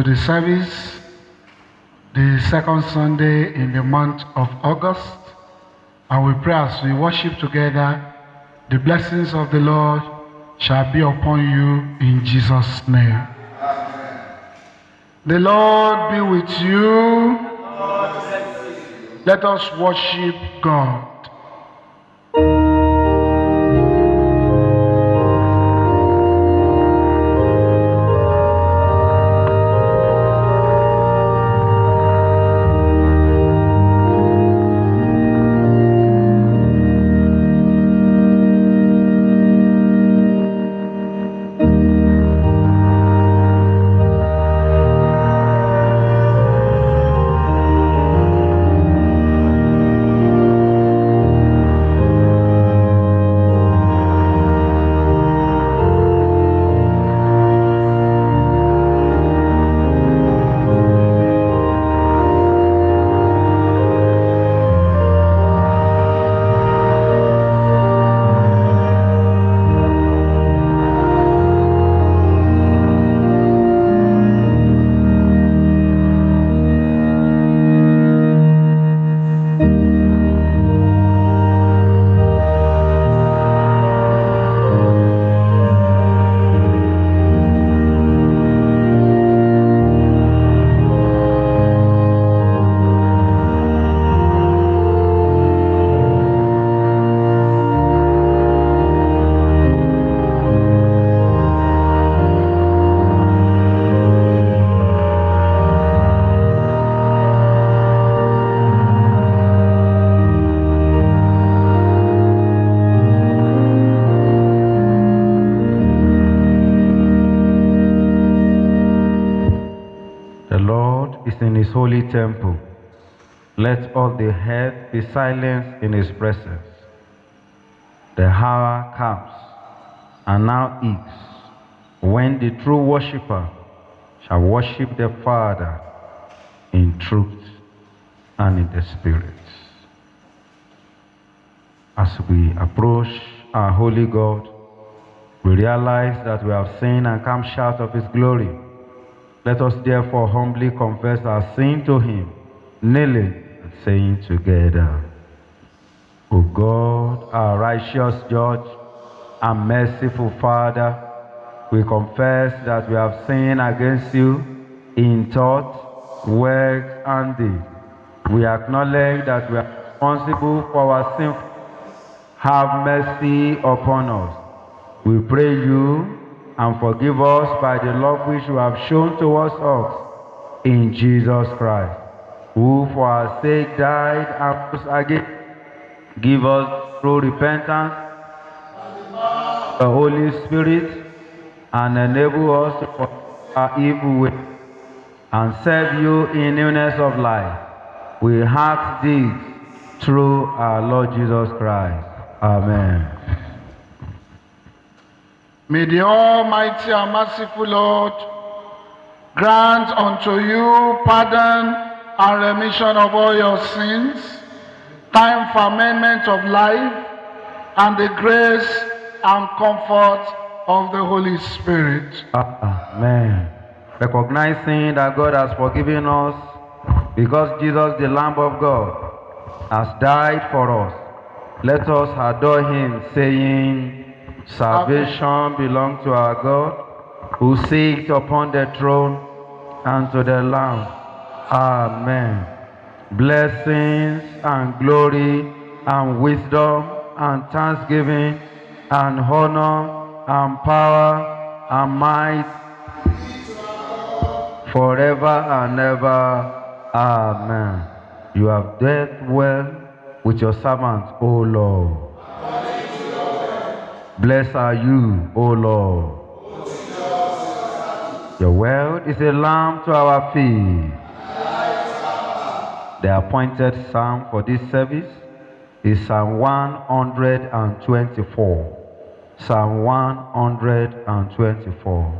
the service, the second Sunday in the month of August. And we pray as we worship together, the blessings of the Lord shall be upon you in Jesus' name. Amen. The Lord be with you. Let us worship God. In his holy temple, let all the earth be silent in his presence. The hour comes, and now is, when the true worshipper shall worship the Father in truth and in the Spirit. As we approach our holy God, we realize that we have sinned and come short of his glory. Let us therefore humbly confess our sin to him, kneeling and saying together, O God, our righteous judge and merciful Father, we confess that we have sinned against you in thought, words, and deed. We acknowledge that we are responsible for our sin. Have mercy upon us. We pray you and forgive us by the love which you have shown towards us in Jesus Christ, who for our sake died and rose again. Give us through repentance the Holy Spirit, and enable us to forgive our evil ways and serve you in newness of life. We ask this through our Lord Jesus Christ. Amen. May the Almighty and merciful Lord grant unto you pardon and remission of all your sins, time for amendment of life, and the grace and comfort of the Holy Spirit. Amen. Recognizing that God has forgiven us because Jesus, the Lamb of God, has died for us, let us adore him, saying, salvation belongs to our God, who sits upon the throne, and to the Lamb. Amen. Blessings and glory and wisdom and thanksgiving and honor and power and might forever and ever. Amen. You have dealt well with your servant, O Lord. Blessed are you, O Lord. Your word is a lamp to our feet. The appointed psalm for this service is Psalm 124. Psalm 124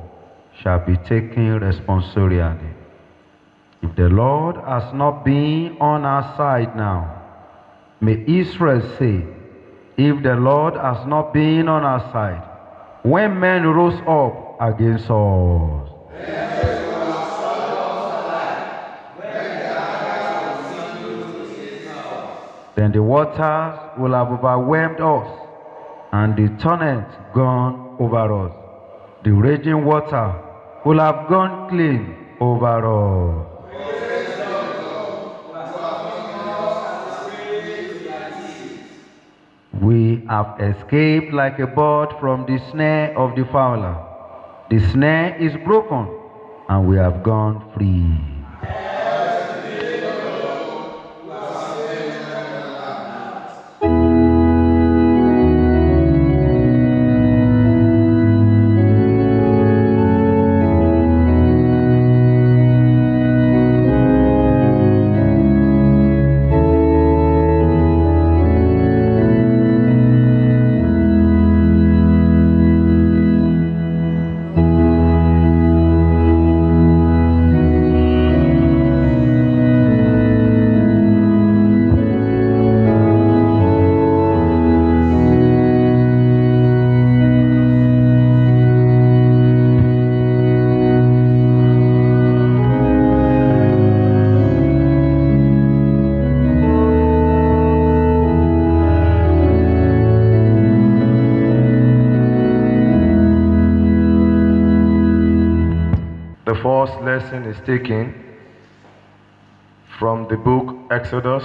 shall be taken responsorially. If the Lord has not been on our side now, may Israel say, if the Lord has not been on our side, when men rose up against us. then the waters will have overwhelmed us, and the torrent gone over us. The raging water will have gone clean over us. We have escaped like a bird from the snare of the fowler. The snare is broken, and we have gone free. The first lesson is taken from the book Exodus,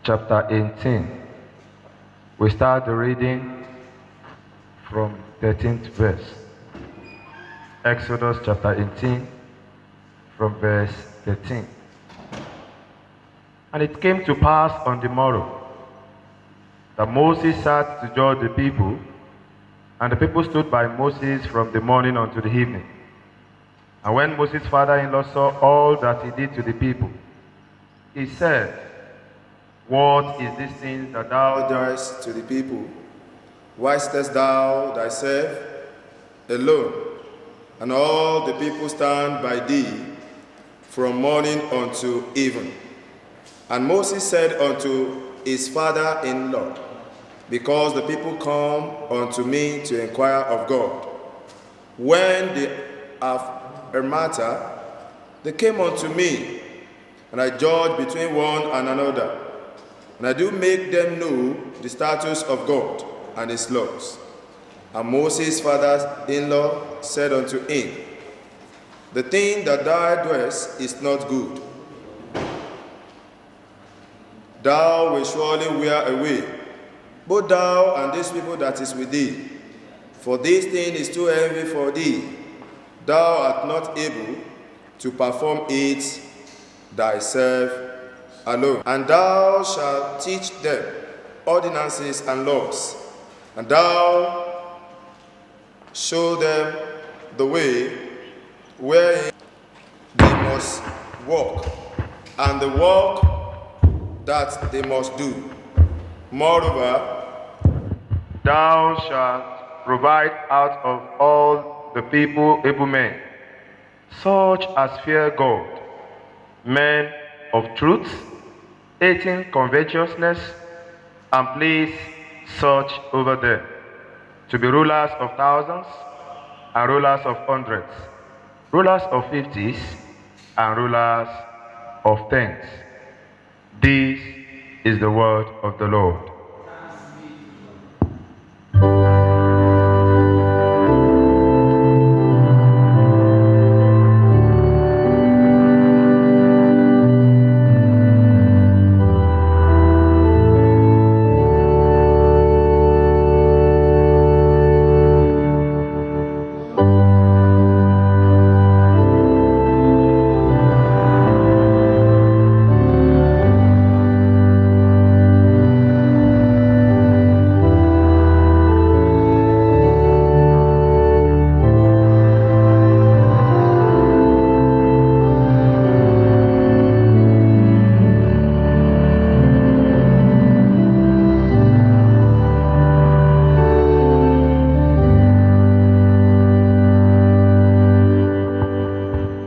chapter 18. We start the reading from 13th verse. Exodus chapter 18, from verse 13. And it came to pass on the morrow that Moses sat to judge the people, and the people stood by Moses from the morning unto the evening. And when Moses' father-in-law saw all that he did to the people, he said, What is this thing that thou doest to the people? Why stayest thou thyself alone? And all the people stand by thee from morning unto even. And Moses said unto his father-in-law, Because the people come unto me to inquire of God. When they have a matter, they came unto me, and I judge between one and another, and I do make them know the statutes of God and his laws. And Moses' father-in-law said unto him, The thing that thou doest is not good. Thou wilt surely wear away, both thou and these people that is with thee. For this thing is too heavy for thee. Thou art not able to perform it thyself alone. And thou shalt teach them ordinances and laws, and thou show them the way wherein they must walk, and the work that they must do. Moreover, Thou shalt provide out of all the people able men, such as fear God, men of truth, hating covetousness, and place such over them, to be rulers of thousands, and rulers of hundreds, rulers of fifties, and rulers of tens. This is the word of the Lord.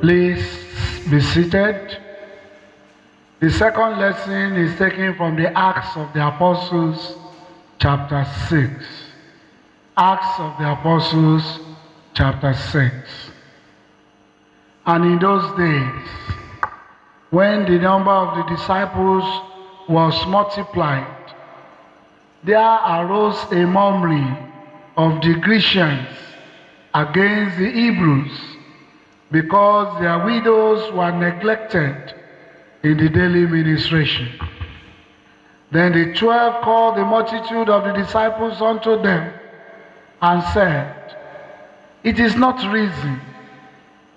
Please be seated. The second lesson is taken from the Acts of the Apostles, chapter 6. Acts of the Apostles, chapter 6. And in those days, when the number of the disciples was multiplied, there arose a murmuring of the Grecians against the Hebrews, because their widows were neglected in the daily ministration. Then the 12 called the multitude of the disciples unto them, and said, It is not reason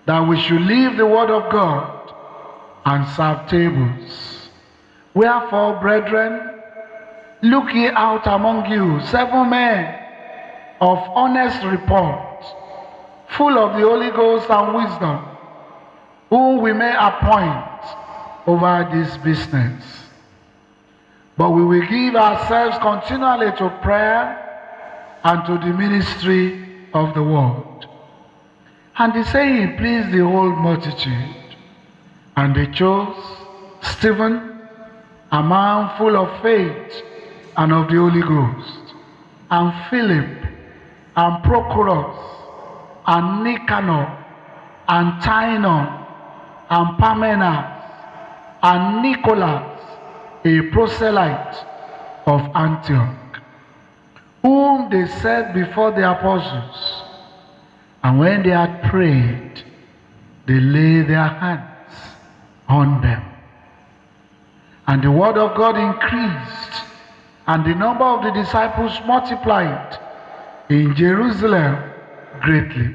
that we should leave the word of God and serve tables. Wherefore, brethren, look ye out among you 7 men of honest report, full of the Holy Ghost and wisdom, whom we may appoint over this business. But we will give ourselves continually to prayer and to the ministry of the word. And the saying pleased the whole multitude. And they chose Stephen, a man full of faith and of the Holy Ghost, and Philip, and Prochorus, and Nicanor, and Timon, and Parmenas, and Nicholas, a proselyte of Antioch, whom they set before the apostles. And when they had prayed, they laid their hands on them. And the word of God increased, and the number of the disciples multiplied in Jerusalem greatly.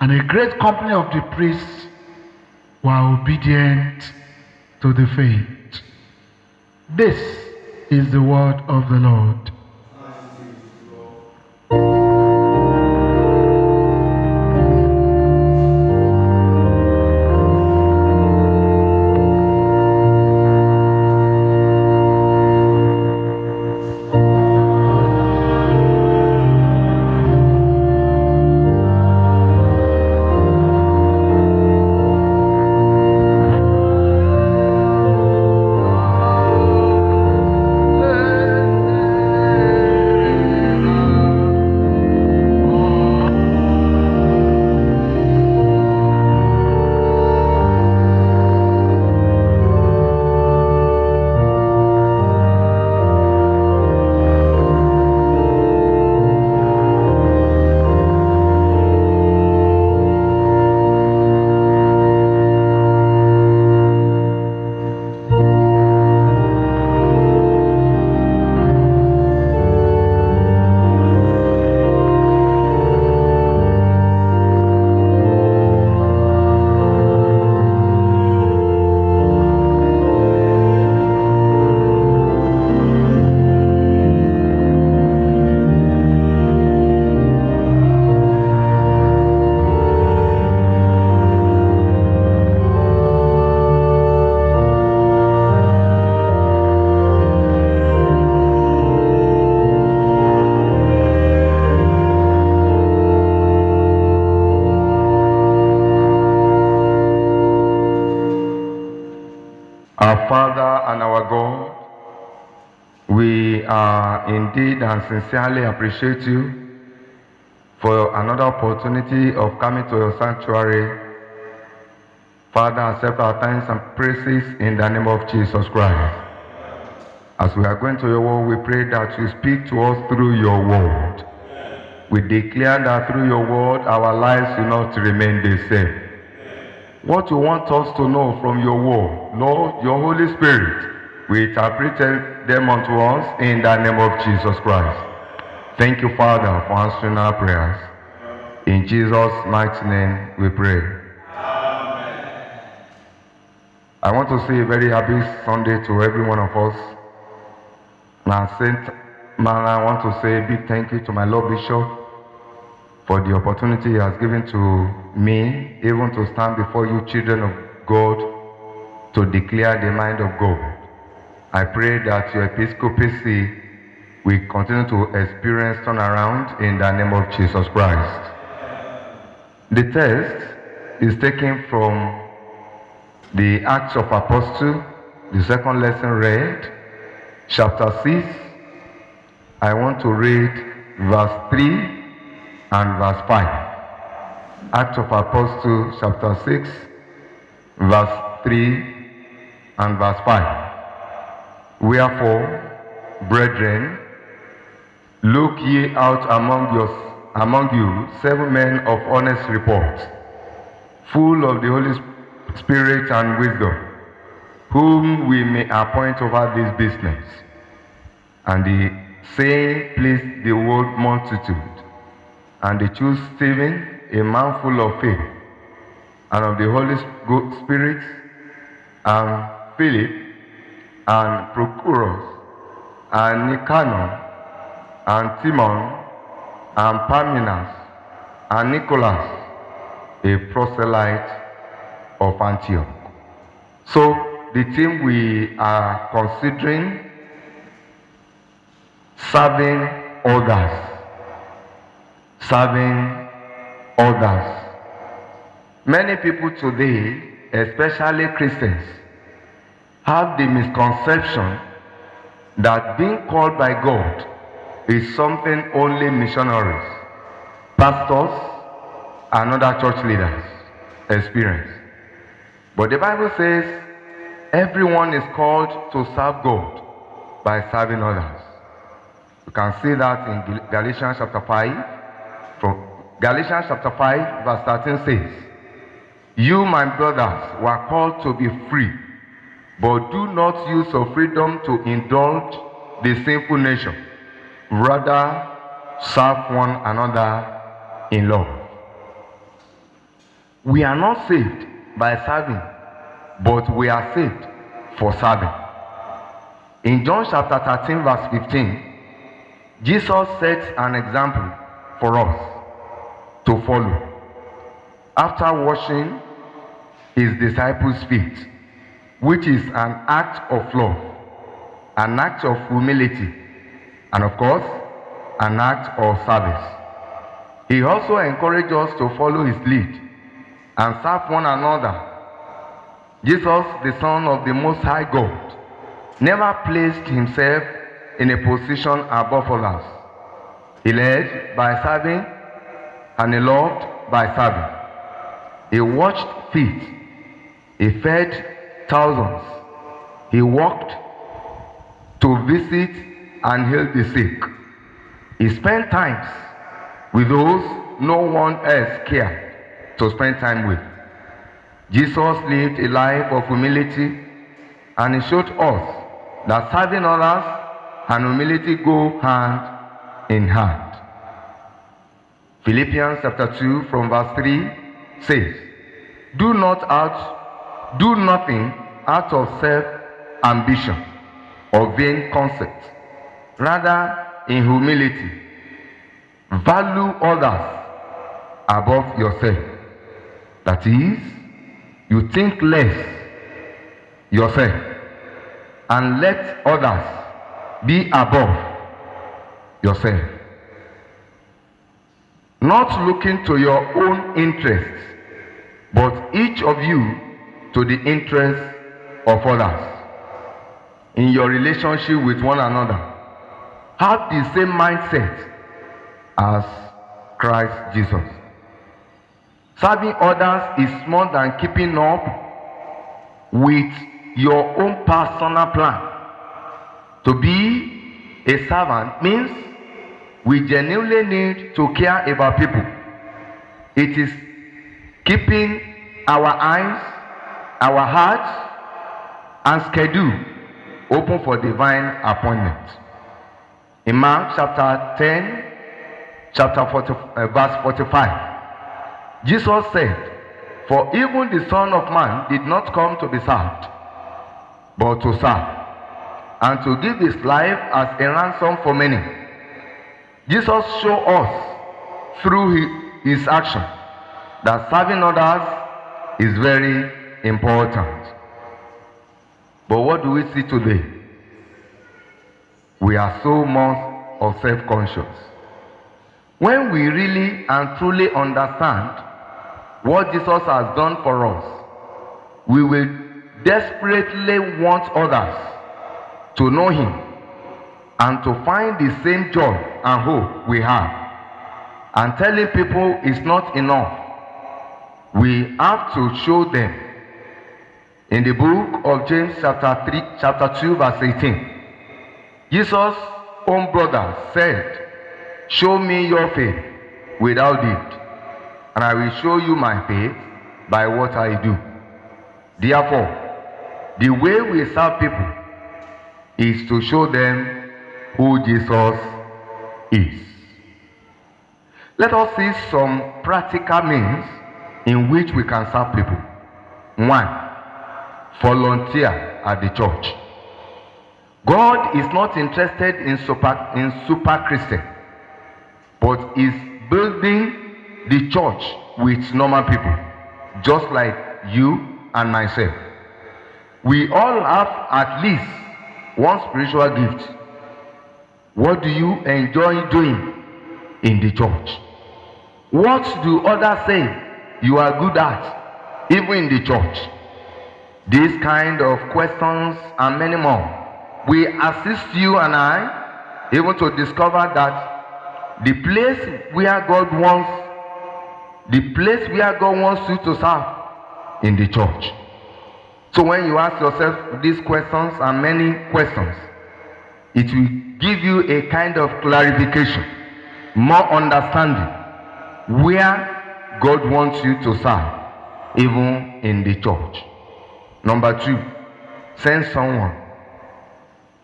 And a great company of the priests were obedient to the faith. This is the word of the Lord. Our Father and our God, we indeed and sincerely appreciate you for another opportunity of coming to your sanctuary. Father, accept our thanks and praises in the name of Jesus Christ. As we are going to your word, we pray that you speak to us through your word. We declare that through your word, our lives will not remain the same. What you want us to know from your word, Lord, your Holy Spirit, we interpret them unto us in the name of Jesus Christ. Thank you, Father, for answering our prayers. In Jesus' mighty name we pray. Amen. I want to say a very happy Sunday to every one of us. Now, I want to say a big thank you to my Lord Bishop for the opportunity he has given to me, even to stand before you, children of God, to declare the mind of God. I pray that your episcopacy will continue to experience turnaround in the name of Jesus Christ. The text is taken from the Acts of Apostles, the second lesson read, chapter 6. I want to read verse 3 and verse 5. Acts of Apostles, chapter 6, verse 3 and verse 5. Wherefore, brethren, look ye out among you 7 men of honest report, full of the Holy Spirit and wisdom, whom we may appoint over this business. And the saying pleased the whole multitude. And they chose Stephen, a man full of faith, and of the Holy Spirit, and Philip, and Prochorus, and Nicanor, and Timon, and Parmenas, and Nicholas, a proselyte of Antioch. So the theme we are considering, serving others. Serving others. Many people today, especially Christians, have the misconception that being called by God is something only missionaries, pastors, and other church leaders experience. But the Bible says everyone is called to serve God by serving others. You can see that in Galatians chapter 5. From Galatians chapter 5 verse 13 says, you, my brothers, were called to be free, but do not use your freedom to indulge the sinful nature. Rather, serve one another in love. We are not saved by serving, but we are saved for serving. In John chapter 13 verse 15, Jesus sets an example for us to follow. After washing his disciples' feet, which is an act of love, an act of humility, and of course, an act of service, he also encouraged us to follow his lead and serve one another. Jesus, the Son of the Most High God, never placed himself in a position above others. He led by serving, and he loved by serving. He washed feet. He fed thousands. He walked to visit and heal the sick. He spent times with those no one else cared to spend time with. Jesus lived a life of humility, and he showed us that serving others and humility go hand in hand. Philippians chapter 2 from verse 3 says, do nothing out of self-ambition or vain conceit. Rather, in humility, value others above yourself. That is, you think less yourself and let others be above yourself. Not looking to your own interests, but each of you to the interests of others. In your relationship with one another, have the same mindset as Christ Jesus. Serving others is more than keeping up with your own personal plan. To be a servant means we genuinely need to care about people. It is keeping our eyes, our hearts, and schedule open for divine appointment. In Mark chapter 10, verse 45, Jesus said, for even the Son of Man did not come to be served, but to serve, and to give his life as a ransom for many. Jesus showed us through his action that serving others is very important. But what do we see today? We are so much of self-conscious. When we really and truly understand what Jesus has done for us, we will desperately want others to know him and to find the same joy and hope we have. And telling people is not enough. We have to show them In the book of James chapter 2, verse 18, Jesus' own brother said, "Show me your faith without deed, and I will show you my faith by what I do." Therefore, the way we serve people is to show them who Jesus is. Let us see some practical means in which we can serve people. 1. Volunteer at the church. God is not interested in super Christian, but is building the church with normal people, just like you and myself. We all have at least one spiritual gift. What do you enjoy doing in the church? What do others say you are good at, even in the church? These kind of questions and many more will assist you and I even to discover that the place where God wants you to serve in the church. So when you ask yourself these questions and many questions, it will give you a kind of clarification, more understanding where God wants you to serve, even in the church. Number 2, send someone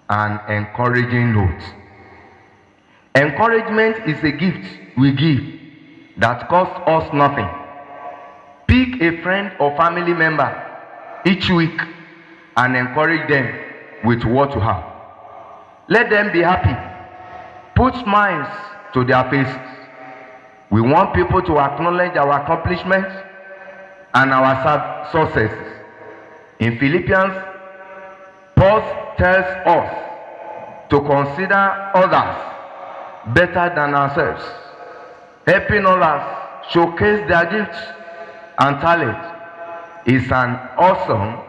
an encouraging note. Encouragement is a gift we give that costs us nothing. Pick a friend or family member each week and encourage them with what you have. Let them be happy. Put smiles to their faces. We want people to acknowledge our accomplishments and our successes. In Philippians, Paul tells us to consider others better than ourselves. Helping others showcase their gifts and talent is an awesome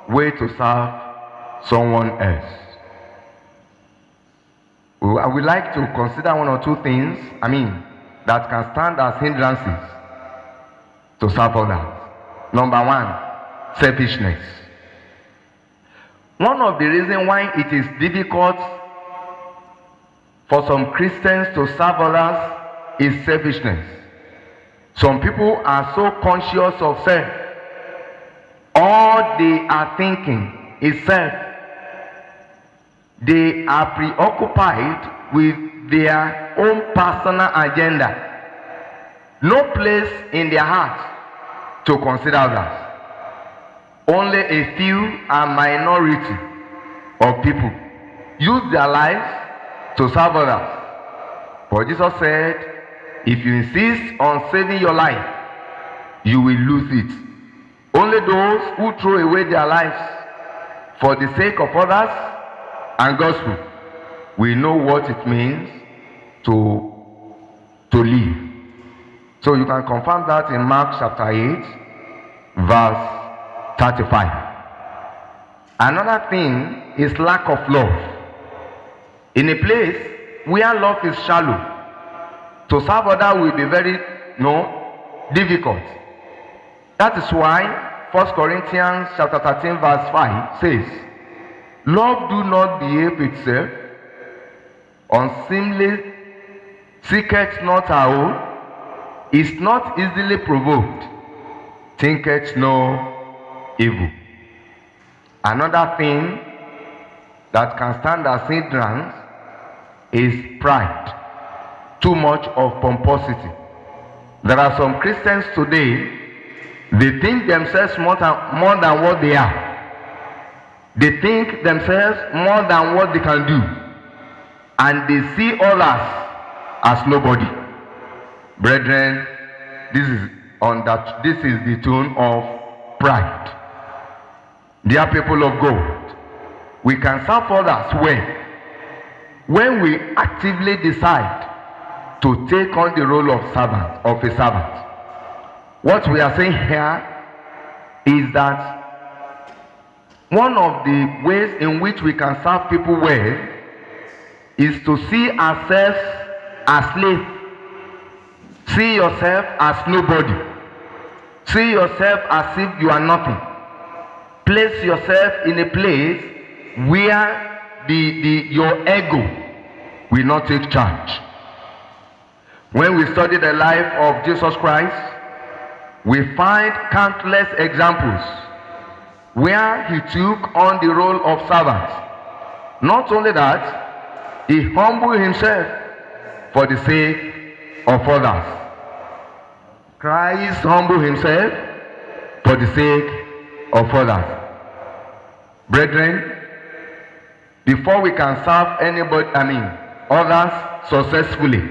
way to serve someone else. I would like to consider one or two things, that can stand as hindrances to serve others. Number 1, selfishness. One of the reasons why it is difficult for some Christians to serve others is selfishness. Some people are so conscious of self. All they are thinking is self. They are preoccupied with their own personal agenda. No place in their heart to consider others. Only a few, a minority of people, use their lives to serve others. But Jesus said, if you insist on saving your life, you will lose it. Only those who throw away their lives for the sake of others and gospel will know what it means to live. So you can confirm that in Mark chapter 8, verse 35. Another thing is lack of love. In a place where love is shallow, to serve others will be very difficult. That is why 1 Corinthians chapter 13 verse 5 says, "Love do not behave itself unseemly, seeketh not her own, is not easily provoked, thinketh no evil." Another thing that can stand as hindrance is pride. Too much of pomposity. There are some Christians today, they think themselves more than what they are. They think themselves more than what they can do. And they see others as nobody. Brethren, this is the tone of pride. Dear people of God, we can serve others when we actively decide to take on the role of a servant. What we are saying here is that one of the ways in which we can serve people well is to see ourselves as slaves. See yourself as nobody. See yourself as if you are nothing. place yourself in a place where your ego will not take charge. When we study the life of Jesus Christ, we find countless examples where he took on the role of servant. Not only that, he humbled himself for the sake of others. Christ humbled himself for the sake of others. Brethren, before we can serve others successfully,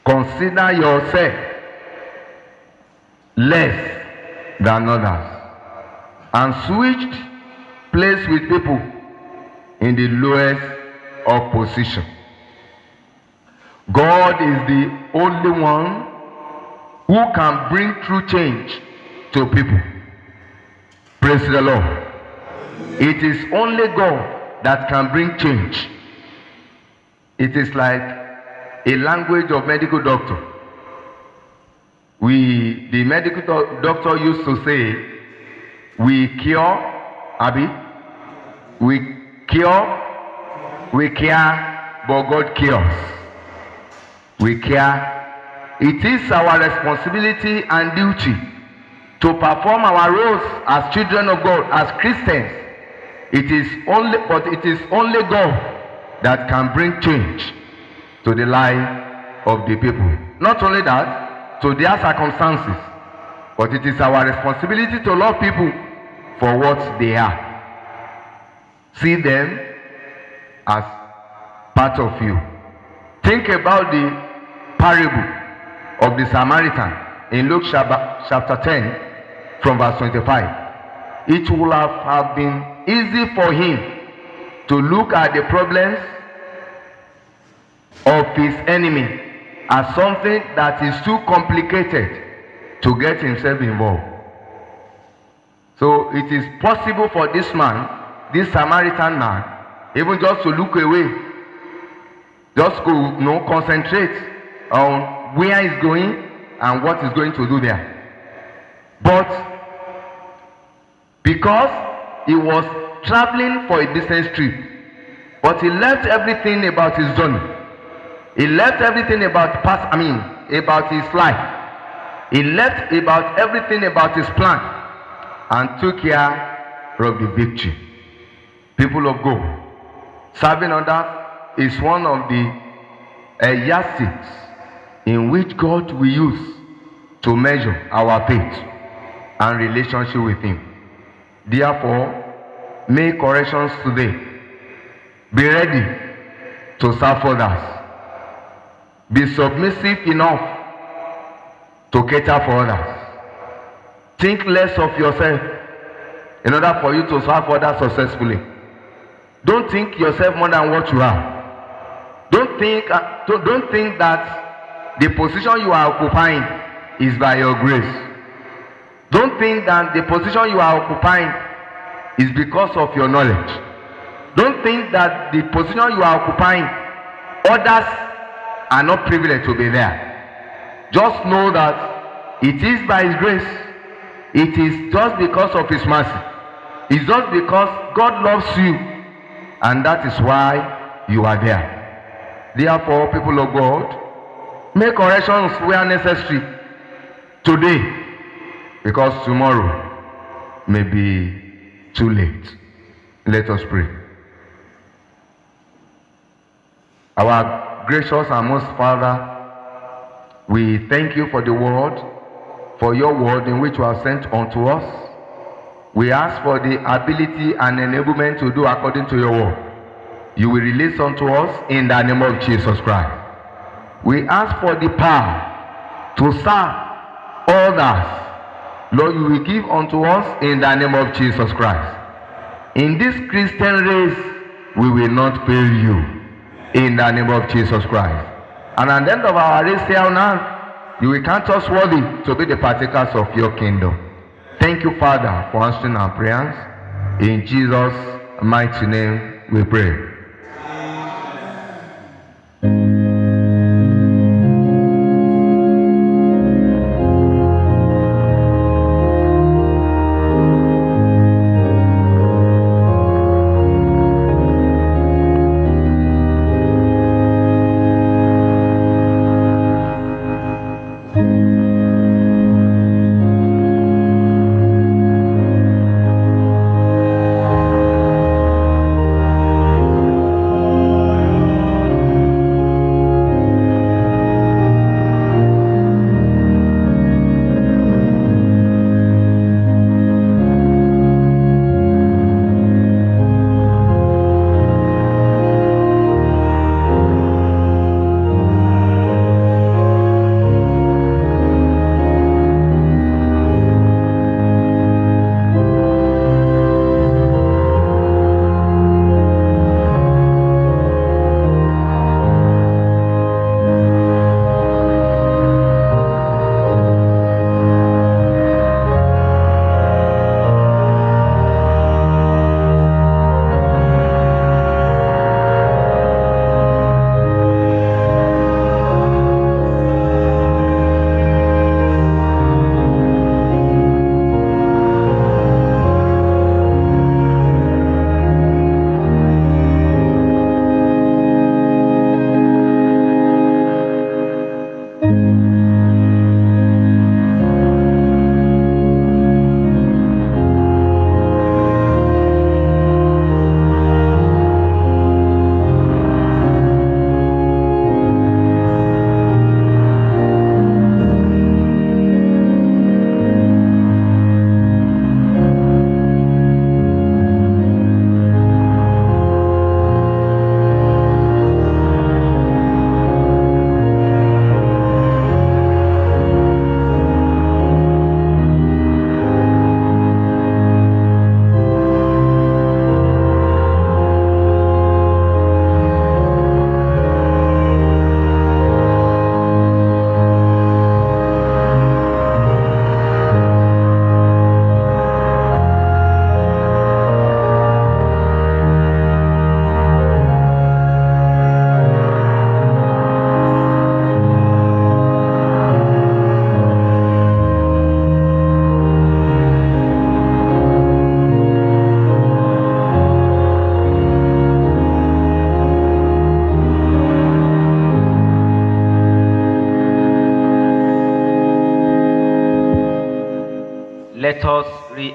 consider yourself less than others and switch place with people in the lowest of position. God is the only one who can bring true change to people. Praise the Lord. It is only God that can bring change. It is like a language of medical doctor. The medical doctor used to say, we cure, we care, but God cures. We care. It is our responsibility and duty to perform our roles as children of God, as Christians. It is only God that can bring change to the life of the people. Not only that, to their circumstances, but it is our responsibility to love people for what they are. See them as part of you. Think about the parable of the Samaritan in Luke chapter 10 from verse 25. It would have been easy for him to look at the problems of his enemy as something that is too complicated to get himself involved. So it is possible for this man, this Samaritan man, even just to look away, just to concentrate on where he's going and what he's going to do there. But because he was traveling for a business trip, but he left everything about his journey. He left everything about about his life. He left about everything about his plan and took care of the victory. People of God, serving others is one of the yardsticks in which God will use to measure our faith and relationship with Him. Therefore, make corrections today. Be ready to serve others. Be submissive enough to cater for others. Think less of yourself in order for you to serve others successfully. Don't think yourself more than what you are. Don't think that the position you are occupying is by your grace. Don't think that the position you are occupying is because of your knowledge. Don't think that the position you are occupying, others are not privileged to be there. Just know that it is by His grace. It is just because of His mercy. It's just because God loves you, and that is why you are there. Therefore, people of God, make corrections where necessary today, because tomorrow may be too late. Let us pray. Our gracious and most Father, we thank you for the word, for your word in which you have sent unto us. We ask for the ability and enablement to do according to your word. You will release unto us in the name of Jesus Christ. We ask for the power to serve others. Lord, you will give unto us in the name of Jesus Christ. In this Christian race, we will not fail you in the name of Jesus Christ. And at the end of our race here on earth, you will count us worthy to be the partakers of your kingdom. Thank you, Father, for answering our prayers. In Jesus' mighty name we pray.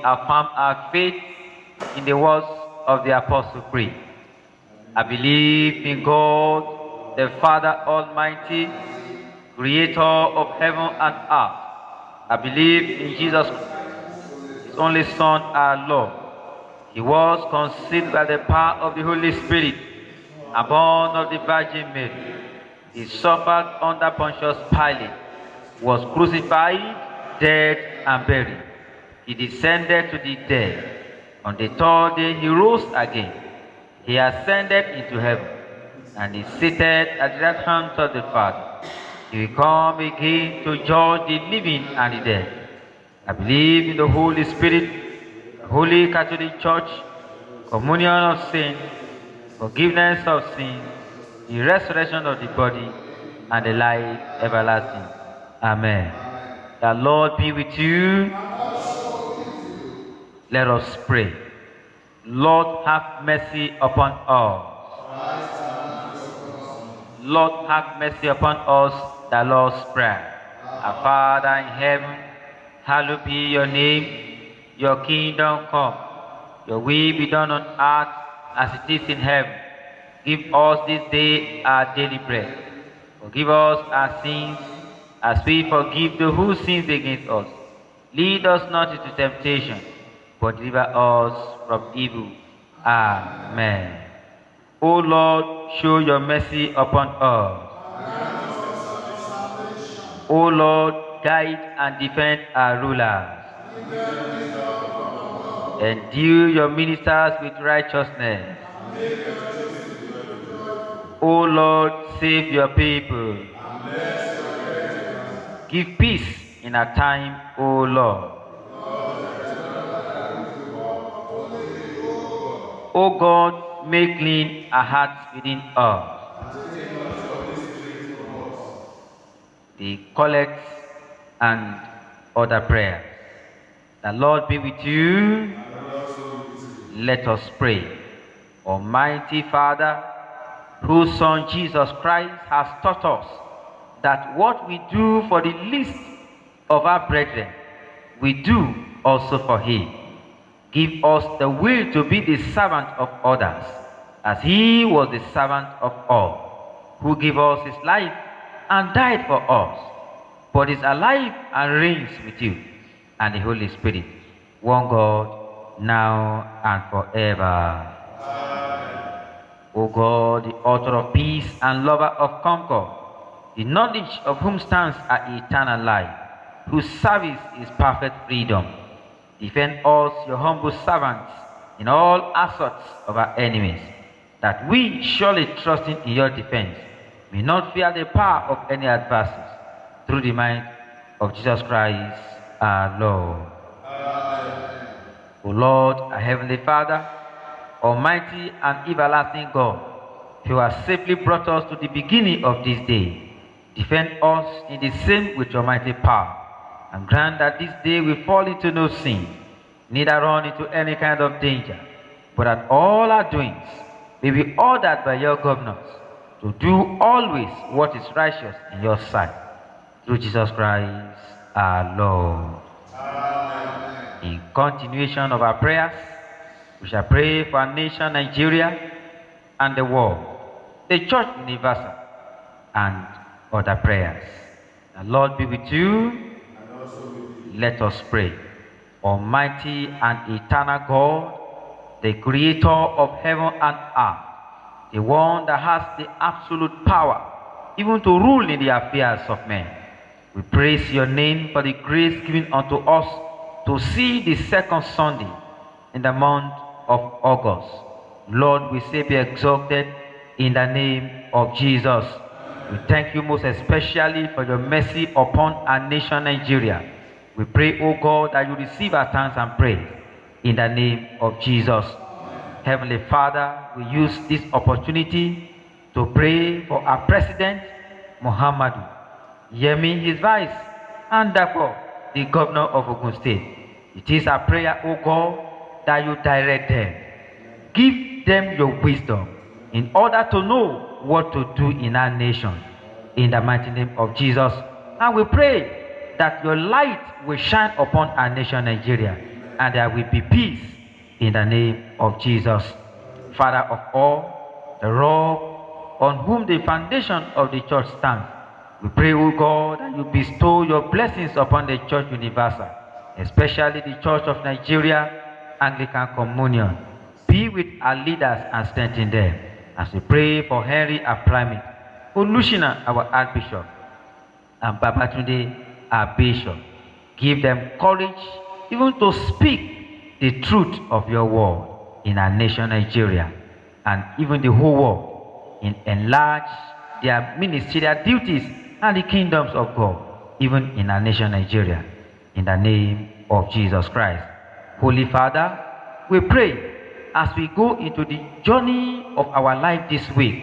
affirm our faith in the words of the Apostle Creed. I believe in God, the Father Almighty, creator of heaven and earth. I believe in Jesus Christ, his only Son, our Lord. He was conceived by the power of the Holy Spirit and born of the Virgin Mary. He suffered under Pontius Pilate, was crucified, dead, and buried. He descended to the dead. On the third day he rose again. He ascended into heaven and is seated at the right hand of the Father. He will come again to judge the living and the dead. I believe in the Holy Spirit, the Holy Catholic Church, communion of saints, forgiveness of sins, the resurrection of the body, and the life everlasting. Amen. The Lord be with you. Let us pray. Lord, have mercy upon us. Lord, have mercy upon us. The Lord's Prayer. Our Father in heaven, hallowed be your name. Your kingdom come. Your will be done on earth as it is in heaven. Give us this day our daily bread. Forgive us our sins as we forgive those who sin against us. Lead us not into temptation, but deliver us from evil. Amen. O Lord, show your mercy upon us. O Lord, guide and defend our rulers. Endue your ministers with righteousness. O Lord, save your people. Give peace in our time, O Lord. O God, make clean our hearts within us. The collects and other prayers. The Lord be with you. Let us pray. Almighty Father, whose Son Jesus Christ has taught us that what we do for the least of our brethren, we do also for him. Give us the will to be the servant of others, as he was the servant of all, who gave us his life and died for us, but is alive and reigns with you and the Holy Spirit, one God, now and forever. O God, the author of peace and lover of concord, the knowledge of whom stands our eternal life, whose service is perfect freedom, defend us, your humble servants, in all assaults of our enemies, that we, surely trusting in your defense, may not fear the power of any adversaries, through the might of Jesus Christ our Lord. Amen. O Lord, our heavenly Father, almighty and everlasting God, who has safely brought us to the beginning of this day, defend us in the same with your mighty power, and grant that this day we fall into no sin, neither run into any kind of danger, but that all our doings may be ordered by your governors, to do always what is righteous in your sight, through Jesus Christ our Lord. Amen. In continuation of our prayers, we shall pray for our nation Nigeria and the world, the Church Universal, and other prayers. The Lord be with you. And also with you. Let us pray. Almighty and eternal God, the creator of heaven and earth, the one that has the absolute power even to rule in the affairs of men, we praise your name for the grace given unto us to see the second Sunday in the month of August. Lord, we say be exalted in the name of Jesus. We thank you most especially for your mercy upon our nation Nigeria. We pray, O God, that you receive our thanks and praise in the name of Jesus. Heavenly Father, we use this opportunity to pray for our President, Muhammadu Yemi, his vice, and therefore the governor of Ogun State. It is our prayer, O God, that you direct them. Give them your wisdom in order to know what to do in our nation. In the mighty name of Jesus. And we pray that your light will shine upon our nation Nigeria, and there will be peace in the name of Jesus. Father of all, the rock on whom the foundation of the church stands, we pray, O God, that you bestow your blessings upon the Church Universal, especially the Church of Nigeria, Anglican Communion. Be with our leaders and strengthen them. As we pray for Henry Aprimit, Olushina, our Archbishop, and Babatunde, our Bishop, give them courage even to speak the truth of your word in our nation, Nigeria, and even the whole world, and enlarge their ministerial duties and the kingdoms of God, even in our nation, Nigeria, in the name of Jesus Christ. Holy Father, we pray as we go into the journey of our life this week,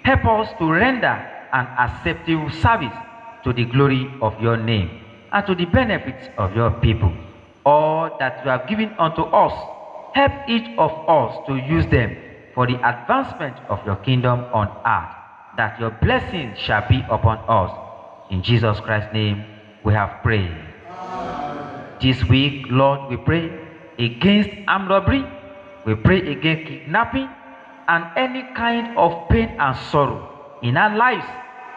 help us to render an acceptable service to the glory of your name and to the benefits of your people. All that you have given unto us, help each of us to use them for the advancement of your kingdom on earth, that your blessings shall be upon us. In Jesus Christ's name we have prayed. Amen. This week, Lord, we pray against armed robbery, we pray against kidnapping, and any kind of pain and sorrow in our lives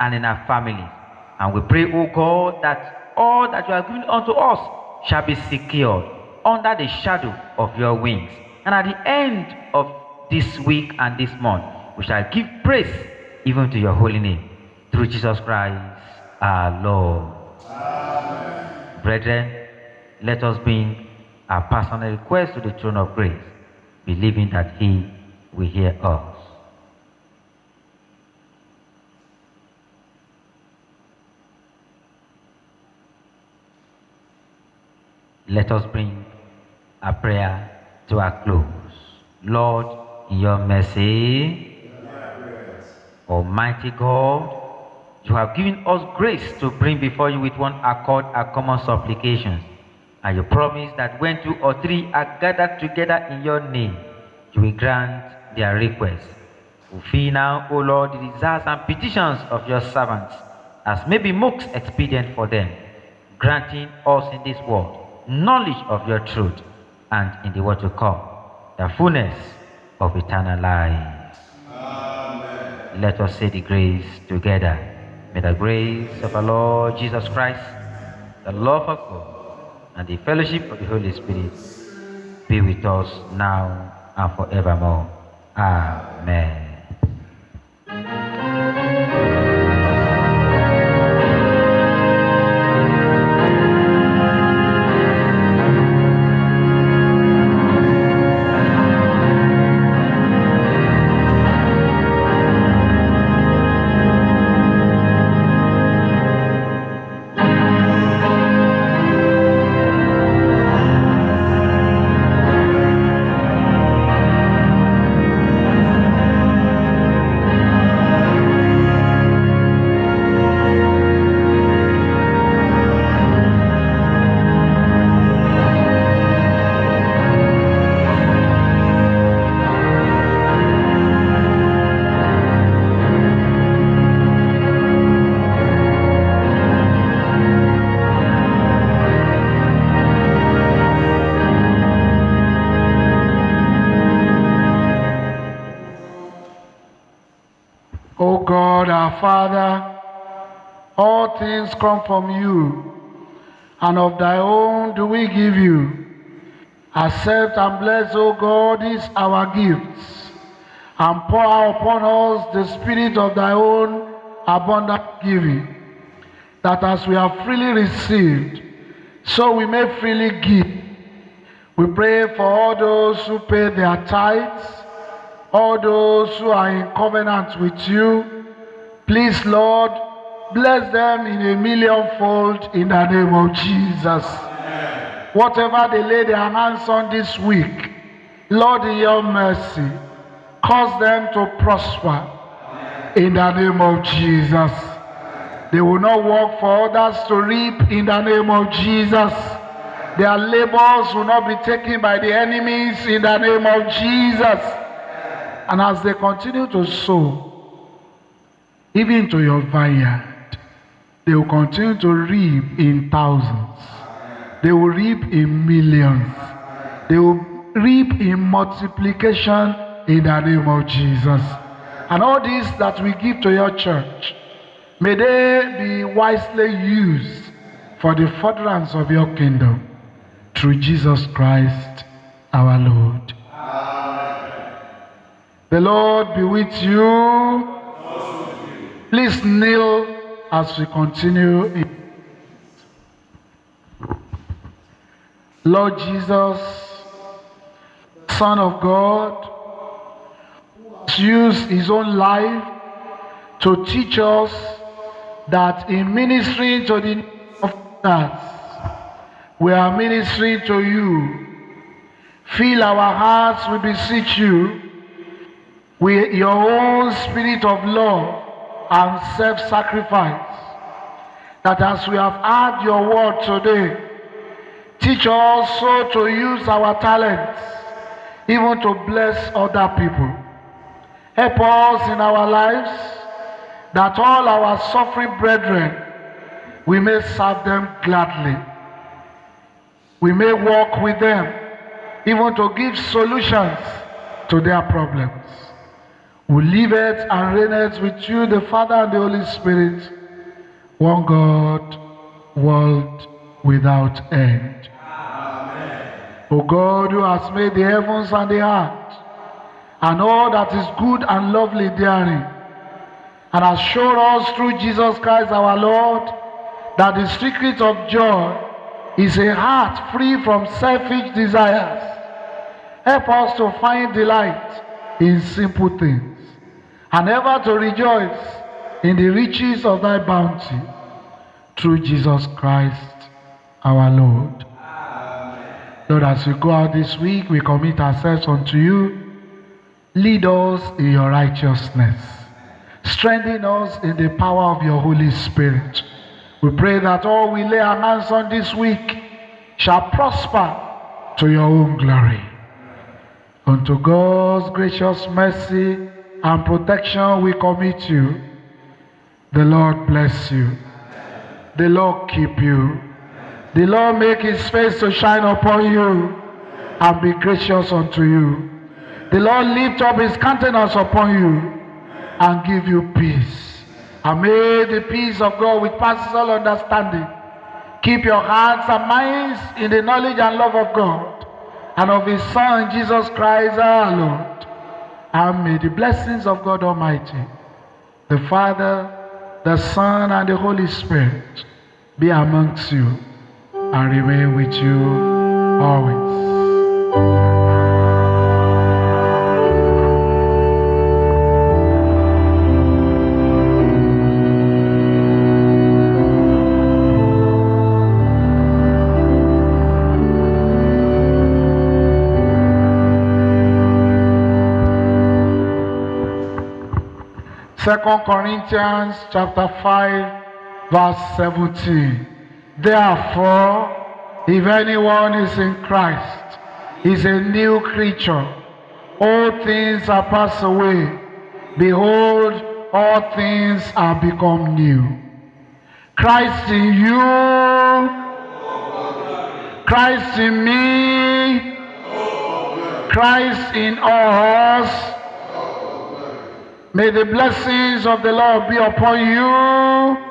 and in our families. And we pray, O God, that all that you have given unto us shall be secured under the shadow of your wings. And at the end of this week and this month, we shall give praise even to your holy name. Through Jesus Christ our Lord. Amen. Brethren, let us bring our personal request to the throne of grace, believing that he will hear us. Let us bring a prayer to a close. Lord, in your mercy, Almighty God, you have given us grace to bring before you with one accord our common supplications. And you promise that when 2 or 3 are gathered together in your name, you will grant their requests. Fulfill now, O Lord, the desires and petitions of your servants, as may be most expedient for them, granting us in this world knowledge of your truth, and in the world to come, the fullness of eternal life. Amen. Let us say the grace together. May the grace of our Lord Jesus Christ, the love of God, and the fellowship of the Holy Spirit be with us now and forevermore. Amen. O God, our Father, all things come from you, and of thy own do we give you. Accept and bless, O God, these our gifts, and pour out upon us the spirit of thy own abundant giving, that as we have freely received, so we may freely give. We pray for all those who pay their tithes, all those who are in covenant with you. Please, Lord, bless them in a millionfold in the name of Jesus. Amen. Whatever they lay their hands on this week, Lord, in your mercy, cause them to prosper. Amen. In the name of Jesus. They will not work for others to reap in the name of Jesus. Their labors will not be taken by the enemies in the name of Jesus. And as they continue to sow, even to your vineyard, they will continue to reap in thousands. They will reap in millions. They will reap in multiplication in the name of Jesus. And all this that we give to your church, may they be wisely used for the furtherance of your kingdom through Jesus Christ our Lord. Amen. The Lord be with you. Please kneel as we continue. Lord Jesus, Son of God, used his own life to teach us that in ministering to the needs of others, we are ministering to you. Fill our hearts, we beseech you, with your own spirit of love and self-sacrifice, that as we have heard your word today, teach us so to use our talents even to bless other people. Help us in our lives that all our suffering brethren, we may serve them gladly. We may walk with them even to give solutions to their problems. We live it and reign it with you, the Father and the Holy Spirit, one God, world without end. Amen. O God, who has made the heavens and the earth, and all that is good and lovely therein, and has shown us through Jesus Christ our Lord that the secret of joy is a heart free from selfish desires. Help us to find delight in simple things, and ever to rejoice in the riches of thy bounty, through Jesus Christ our Lord. Amen. Lord, as we go out this week, we commit ourselves unto you. Lead us in your righteousness. Strengthen us in the power of your Holy Spirit. We pray that all we lay our hands on this week shall prosper to your own glory. Unto God's gracious mercy and protection we commit you. The Lord bless you. The Lord keep you. The Lord make his face to shine upon you and be gracious unto you. The Lord lift up his countenance upon you and give you peace. And may the peace of God which passes all understanding keep your hearts and minds in the knowledge and love of God and of his Son, Jesus Christ our Lord. And may the blessings of God Almighty, the Father, the Son, and the Holy Spirit be amongst you and remain with you always. Second Corinthians chapter 5, verse 17. Therefore, if anyone is in Christ, he is a new creature. All things are passed away. Behold, all things are become new. Christ in you, Christ in me, Christ in us. May the blessings of the Lord be upon you.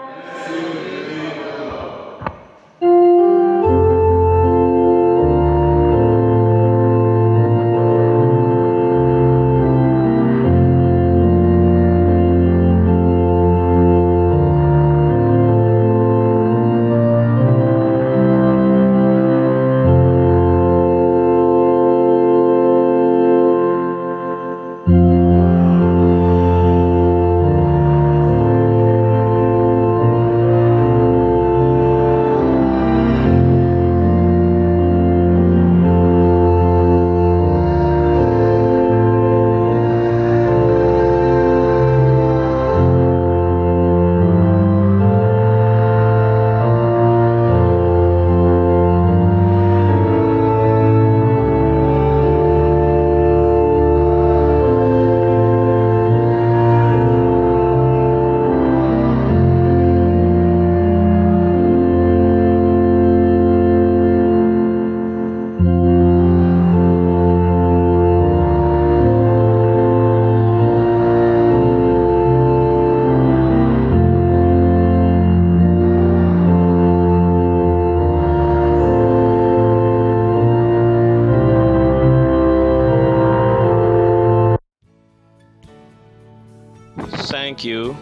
Thank you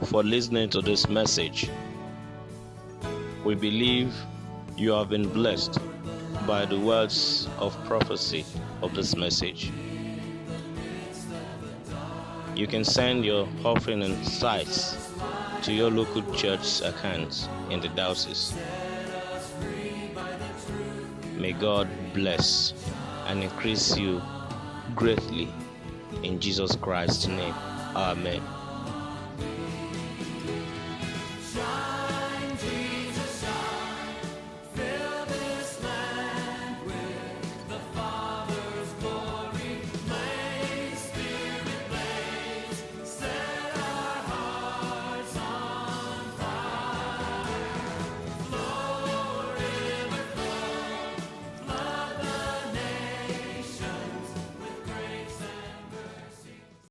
for listening to this message. We believe you have been blessed by the words of prophecy of this message. You can send your offering and tithes to your local church account in the diocese. May God bless and increase you greatly in Jesus Christ's name. Amen.